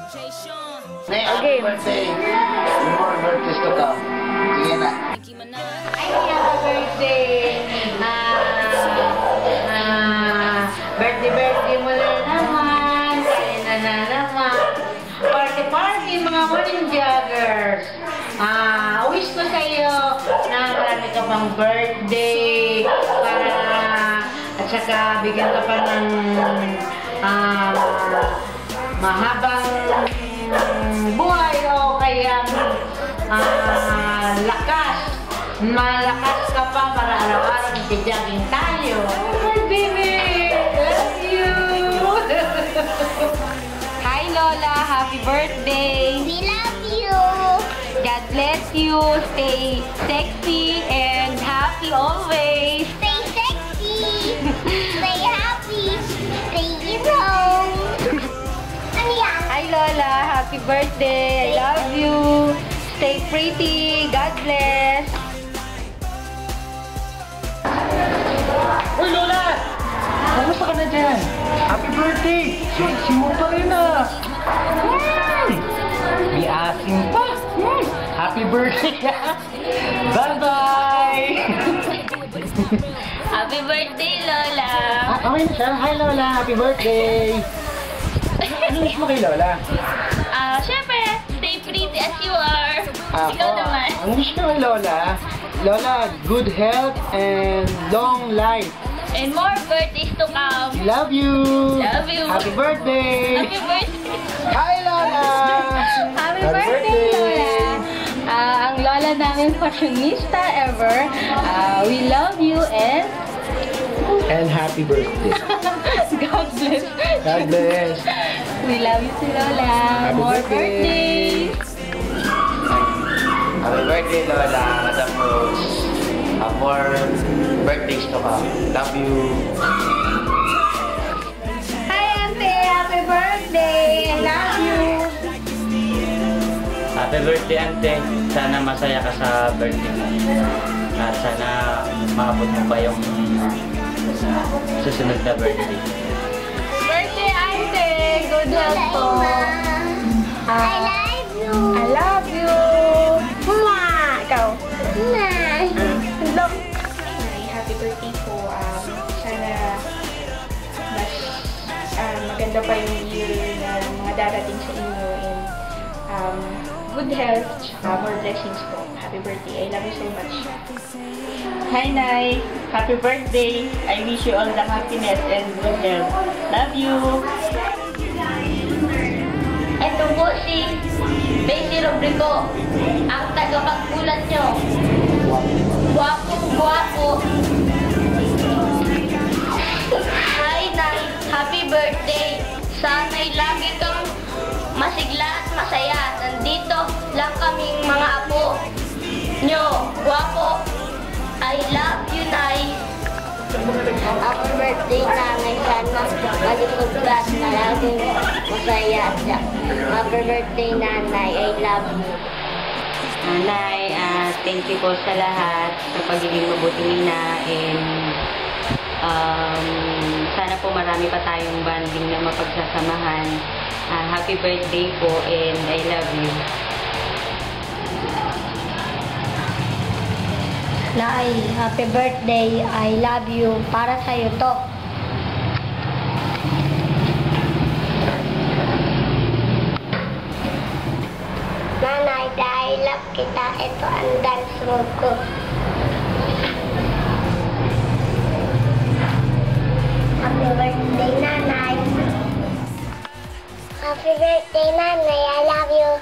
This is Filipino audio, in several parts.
Happy birthday. More birthdays to come. Sige na. Ay, happy birthday. Birthday mo na naman. Kaya na naman. Party, mga morning joggers. Wish ko sa iyo na marami ka pang birthday. At saka bigyan ka pa ng mahabang buhay o kaya malakas ka pa para araw-araw magja-jogging tayo. Oh, baby! Love you! Hi Lola, happy birthday! We love you. God bless you, stay sexy and happy always! Stay sexy. Stay happy. Stay in home. Ano yan? Hi Lola, happy birthday! I love you! Stay pretty, God bless! Uy, Lola! Kamusta ka na dyan? Happy birthday! Sexy mo pa rin May asim pa! Happy birthday! Bye-bye! Happy birthday Lola! Okay na siya. Hi, Lola! Happy birthday! Ano wish mo kay Lola? Syempre, stay pretty as you are! Ikaw naman! Ang wish ko kay Lola, good health and long life. And more birthdays to come! Love you! Love you! Happy birthday! Happy birthday! Hi, Lola! Happy birthday, Lola! Ang lola namin fashionista ever. We love you and happy birthday. God bless. God bless. We love you too, Lola. Happy More birthday. birthdays. Happy birthday, Lola. Madam Rose. More birthdays to come. Love you. Hi, Auntie. Happy birthday. I love you. Happy birthday, Ante. Sana masaya ka sa birthday mo. At sana maabot mo pa yung susunod na birthday. Birthday, Auntie. Good health po. I love you. I love you. Mwah! Ikaw. Hello. Happy birthday po. Sana mas maganda pa yung year na mga darating sa inyo and good health, more blessings po. Happy birthday. I love you so much. Hi, Nay. Happy birthday. I wish you all the happiness and good health. Love you. Ito po si Basie Robrico, ang tagapagkulat nyo. Guwapo. Hi, Nay. Happy birthday. Sana'y lagi kang masigla at masaya. Nandito lang kaming mga apo nyo. Guwapo. I love you, Nay. Happy birthday, Nanay. Sana malikod ka at laging masaya. Happy birthday, Nanay. I love you. Nanay, thank you po sa lahat sa pagiging mabuting ina and sana po marami pa tayong bonding na mapagsasamahan. Happy birthday po and I love you. Nay, happy birthday. I love you. Para sa'yo to. Nanay, dahil love kita, ito ang dance move ko. Happy birthday, Nanay. Happy birthday, Nanay. I love you.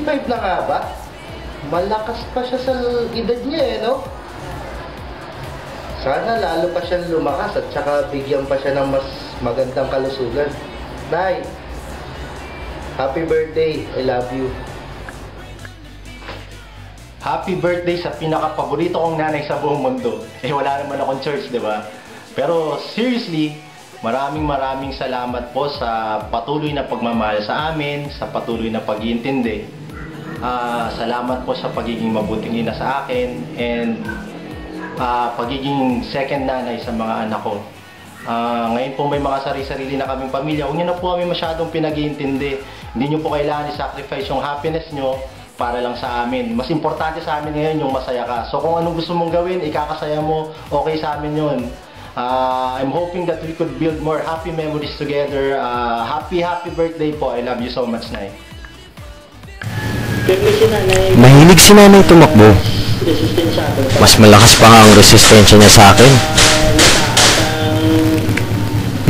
Na nga ba? Malakas pa siya sa edad niya no? Sana lalo pa siyang lumakas at saka bigyan pa siya ng mas magandang kalusugan. Nay, happy birthday. I love you. Happy birthday sa pinaka-paborito kong nanay sa buong mundo. Wala naman akong church, di ba? Pero seriously, maraming salamat po sa patuloy na pagmamahal sa amin, sa patuloy na pag-iintindi. Salamat po sa pagiging mabuting ina sa akin and pagiging second nanay sa mga anak ko. Ngayon po may mga sarili-sarili na kaming pamilya. Huwag niyo na po kami masyadong pinag-iintindi. Hindi niyo po kailangan i-sacrifice yung happiness niyo para lang sa amin. Mas importante sa amin ngayon yung masaya ka. So kung anong gusto mong gawin, ikakasaya mo, okay sa amin yun. I'm hoping that we could build more happy memories together. Happy birthday po. I love you so much, Nay. Mahilig si nanay tumakbo. Mas malakas pa nga ang resistensya niya sa akin.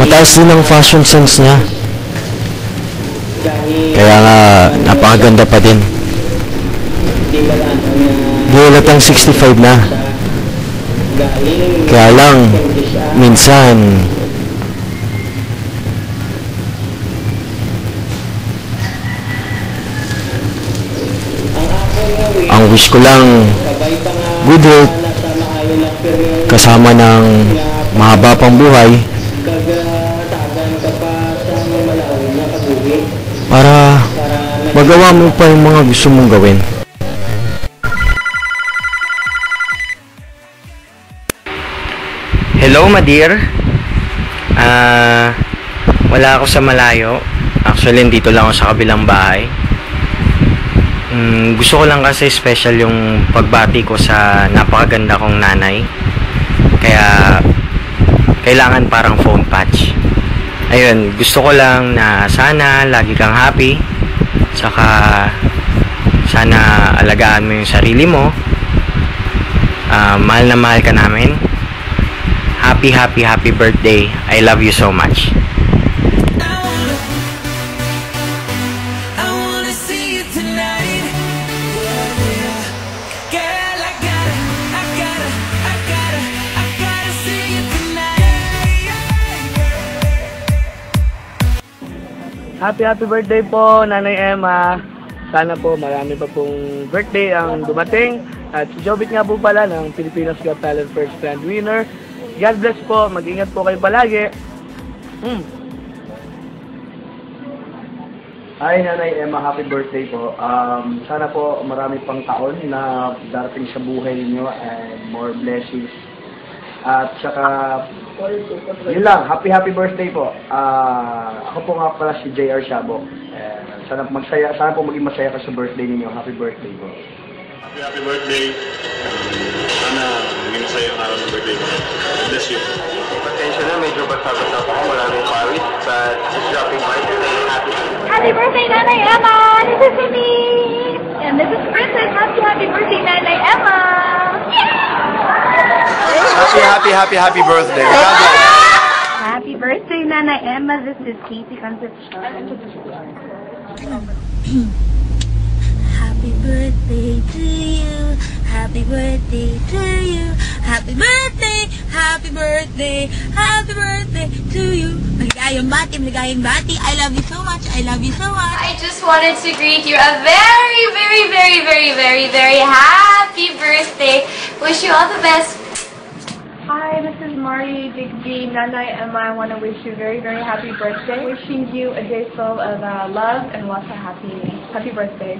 Mataas din ang fashion sense niya. Kaya nga, napakaganda pa din. Di halatang 65 na. Kaya lang, minsan, ang wish ko lang, good health, kasama ng mahaba pang buhay, para magawa mo pa yung mga gusto mong gawin. Hello, my dear. Wala ako sa malayo. Actually, dito lang ako sa kabilang bahay. Gusto ko lang kasi special yung pagbati ko sa napakaganda kong nanay. Kaya, kailangan parang phone patch. Ayun, gusto ko lang na sana lagi kang happy. Saka, sana alagaan mo yung sarili mo. Mahal na mahal ka namin. Happy birthday. I love you so much. Happy birthday po, Nanay Emma. Sana po marami pa pong birthday ang dumating. At si Jobit nga po pala ng Pilipinas Got Talent First Grand Winner. God bless po, mag-ingat po kayo palagi. Hi Nanay Emma, happy birthday po. Sana po marami pang taon na darating sa buhay niyo and more blessings. At saka, yun lang, happy birthday po. Ako po nga pala si JR Shabok. Sana po maging masaya ka sa birthday ninyo. Happy birthday po. Happy birthday. Sana maging masaya ang araw ng birthday mo. Bless you. Pasensya na, medyo basta-basta po ako. Maraming pawit. But just dropping by to say happy birthday, Nanay Emma! This is Denise! And this is Princess. Happy birthday, Nanay Emma! Happy birthday. Happy birthday, Nanay Emma. This is Katie Concepcion. Happy birthday to you. Happy birthday to you. Happy birthday to you. Maligayang bati. I love you so much. I just wanted to greet you a very happy birthday. Wish you all the best. Hi, this is Mari Digby, Nanay Emma. I want to wish you a very happy birthday. Wishing you a day full of love and lots of happiness. Happy birthday.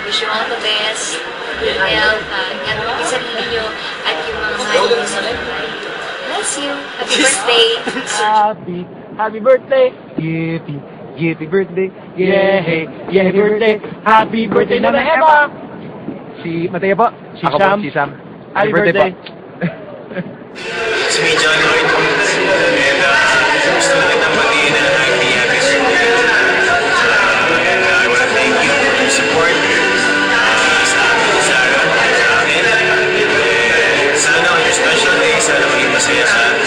Wish you all the best. Health, ingat mo sa sarili nyo at yung mga mahal nyo sa buhay. Bless you. Happy birthday. Happy birthday. Yippee birthday. Happy birthday. Happy birthday, Nanay Emma. Si Mateo po. Si Sam. Happy birthday. It's me, John Lloyd. And gusto na kitang batiin na happy birthday. And I want to thank you for your support sa akin. Sana on your special day, sana maging masaya ka. And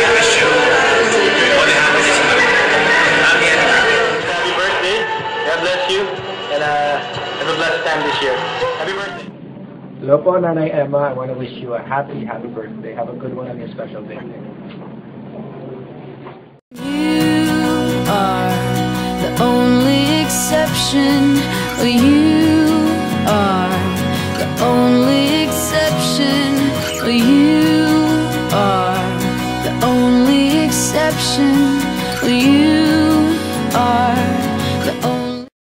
I wish you all the happiness in my life. Happy birthday. God bless you. And have a blessed time this year. Happy birthday. Hello po, Nanay Emma. I want to wish you a happy birthday. Have a good one on your special day. You are the only exception. You are the only exception. You are the only exception.